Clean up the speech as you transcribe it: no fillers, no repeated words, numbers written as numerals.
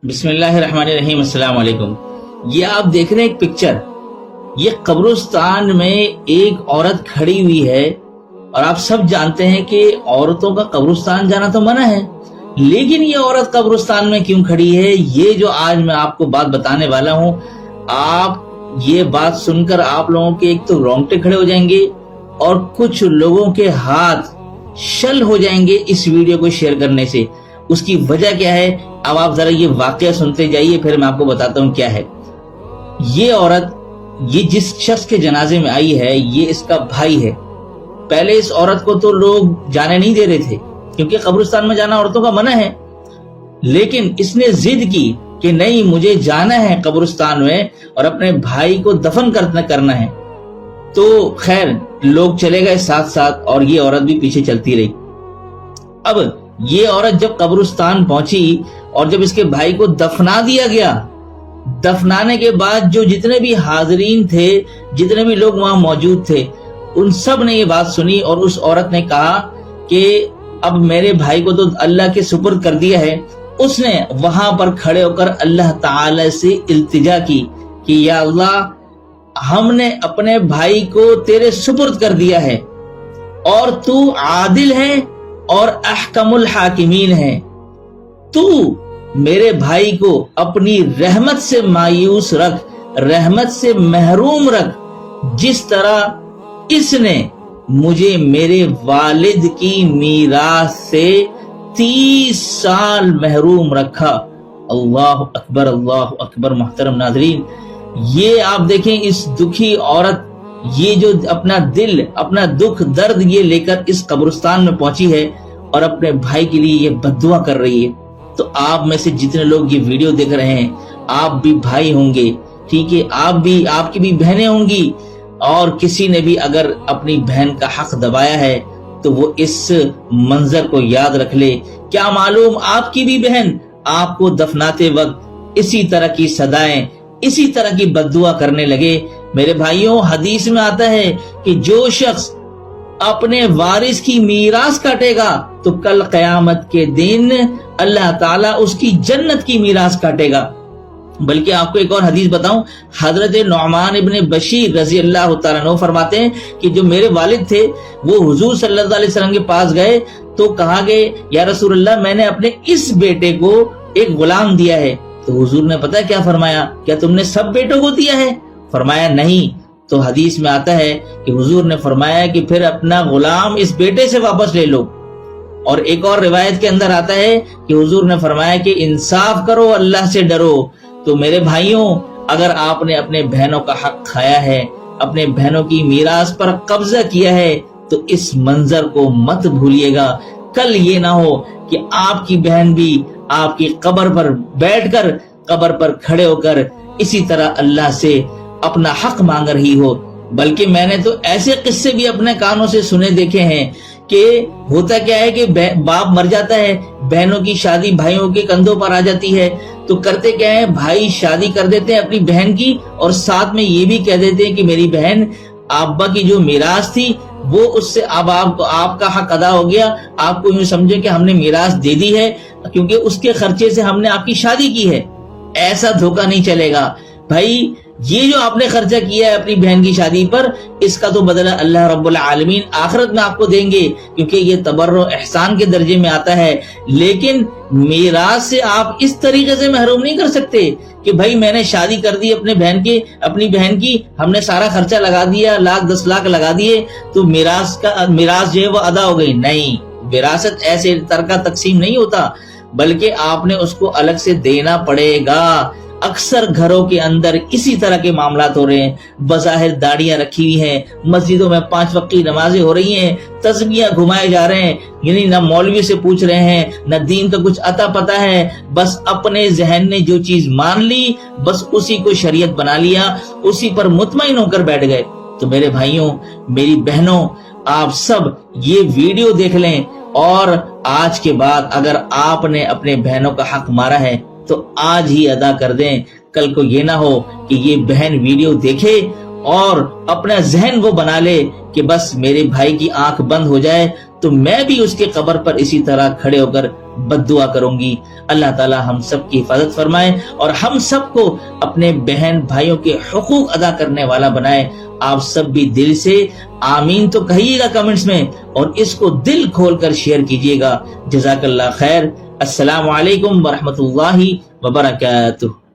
बिस्मिल्लाहिर्रहमानिर्रहीम। अस्सलाम वालेकुम। ये आप देख रहे हैं एक पिक्चर, ये कब्रिस्तान में एक औरत खड़ी हुई है और आप सब जानते हैं कि औरतों का कब्रिस्तान जाना तो मना है, लेकिन ये औरत कब्रिस्तान में क्यों खड़ी है, ये जो आज मैं आपको बात बताने वाला हूँ। आप ये बात सुनकर आप लोगों के एक तो रोंगटे खड़े हो जाएंगे और कुछ लोगों के हाथ शल हो जाएंगे इस वीडियो को शेयर करने से। उसकी वजह क्या है, अब आप जरा ये वाकया सुनते जाइए, फिर मैं आपको बताता हूँ क्या है। ये औरत, ये जिस शख्स के जनाजे में आई है, ये इसका भाई है। पहले इस औरत को तो लोग जाने नहीं दे रहे थे क्योंकि कब्रिस्तान में जाना औरतों का मना है, लेकिन इसने जिद की कि नहीं, मुझे जाना है कब्रिस्तान में और अपने भाई को दफन करना है। तो खैर लोग चले गए साथ साथ और ये औरत भी पीछे चलती रही। अब ये औरत जब कब्रिस्तान पहुंची और जब इसके भाई को दफना दिया गया, दफनाने के बाद जो जितने भी हाजरीन थे, जितने भी लोग वहां मौजूद थे, उन सब ने ये बात सुनी और उस औरत ने कहा कि अब मेरे भाई को तो अल्लाह के सुपुर्द कर दिया है। उसने वहां पर खड़े होकर अल्लाह ताला से इल्तिजा की कि या अल्लाह, हमने अपने भाई को तेरे सुपुर्द कर दिया है और तू आदिल है और अहकमुल हाकिमीन है। तू मेरे भाई को अपनी रहमत से मायूस रख, रहमत से महरूम रख, जिस तरह इसने मुझे मेरे वालिद की मीरास से 30 साल महरूम रखा। अल्लाह अकबर, अल्लाह अकबर। मुहतरम नाज़रीन, ये आप देखें इस दुखी औरत, ये जो अपना दिल, अपना दुख दर्द ये लेकर इस कब्रिस्तान में पहुंची है और अपने भाई के लिए ये बद्दुआ कर रही है। तो आप में से जितने लोग ये वीडियो देख रहे हैं, आप भी भाई होंगे, ठीक है, आप भी, आपकी भी बहनें होंगी, और किसी ने भी अगर अपनी बहन का हक दबाया है तो वो इस मंजर को याद रख ले। क्या मालूम आपकी भी बहन आपको दफनाते वक्त इसी तरह की सदाएं, इसी तरह की बद्दुआ करने लगे। मेरे भाइयों, हदीस में आता है कि जो शख्स अपने वारिस की मीरास काटेगा तो कल कयामत के दिन अल्लाह ताला उसकी जन्नत की मीरास काटेगा। बल्कि आपको एक और हदीस बताऊं, हजरत नुअमान इब्न बशीर रजी अल्लाह तआला अन्हु फरमाते हैं कि जो मेरे वालिद थे वो हुजूर सल्लल्लाहु अलैहि वसल्लम के पास गए तो कहा गए, या रसूलल्लाह, मैंने अपने इस बेटे को एक गुलाम दिया है। तो हुजूर ने पता क्या फरमाया, क्या तुमने सब बेटों को दिया है? फरमाया नहीं। तो हदीस में आता है कि हुजूर ने फरमाया कि फिर अपना गुलाम इस बेटे से वापस ले लो। और एक और रिवायत के अंदर आता है कि हुजूर ने फरमाया कि इंसाफ करो, अल्लाह से डरो। तो मेरे भाइयों, अगर आपने अपने बहनों का हक खाया है, अपने बहनों की मीरास पर कब्जा किया है, तो इस मंजर को मत भूलिएगा। कल ये ना हो कि आपकी बहन भी आपकी कब्र पर बैठकर, कब्र पर खड़े होकर इसी तरह अल्लाह से अपना हक मांग रही हो। बल्कि मैंने तो ऐसे किस्से भी अपने कानों से सुने देखे हैं कि होता क्या है कि बाप मर जाता है, बहनों की शादी भाइयों के कंधों पर आ जाती है, तो करते क्या है, भाई शादी कर देते हैं अपनी बहन की और साथ में ये भी कह देते हैं कि मेरी बहन अब्बा की जो मीरास थी वो उससे अब आपका हक अदा हो गया, आपको यूं समझे कि हमने मीरास दे दी है क्योंकि उसके खर्चे से हमने आपकी शादी की है। ऐसा धोखा नहीं चलेगा भाई। ये जो आपने खर्चा किया है अपनी बहन की शादी पर, इसका तो बदला अल्लाह रब्बुल आलमीन आखिरत में आपको देंगे, क्योंकि ये तबर्रो एहसान के दर्जे में आता है। लेकिन मीरास से आप इस तरीके से महरूम नहीं कर सकते कि भाई मैंने शादी कर दी अपनी बहन की, हमने सारा खर्चा लगा दिया, लाख 10 लाख लगा दिए, तो मीरास जो है वो अदा हो गई। नहीं, विरासत ऐसे तरका तकसीम नहीं होता, बल्कि आपने उसको अलग से देना पड़ेगा। अक्सर घरों के अंदर इसी तरह के मामलात हो रहे हैं। बज़ाहिर दाढ़ियां रखी हुई हैं, मस्जिदों में 5 वक्त की नमाजें हो रही हैं, तस्बीह घुमाए जा रहे हैं, यानी ना मौलवी से पूछ रहे हैं, ना दीन का कुछ अता पता है, बस अपने जहन ने जो चीज मान ली बस उसी को शरीयत बना लिया, उसी पर मुतमईन होकर बैठ गए। तो मेरे भाइयों, मेरी बहनों, आप सब ये वीडियो देख लें और आज के बाद अगर आपने अपने बहनों का हक मारा है तो आज ही अदा कर दें। कल को ये ना हो कि ये बहन वीडियो देखे और अपना जहन वो बना ले कि बस मेरे भाई की आंख बंद हो जाए तो मैं भी उसके कब्र पर इसी तरह खड़े होकर بد دعا کروں گی۔ اللہ تعالی ہم سب کی حفاظت فرمائے اور ہم سب کو اپنے بہن بھائیوں کے حقوق ادا کرنے والا بنائے۔ آپ سب بھی دل سے آمین تو کہیے گا کمنٹس میں، اور اس کو دل کھول کر شیئر کیجیے گا۔ جزاک اللہ خیر۔ السلام علیکم ورحمۃ اللہ وبرکاتہ۔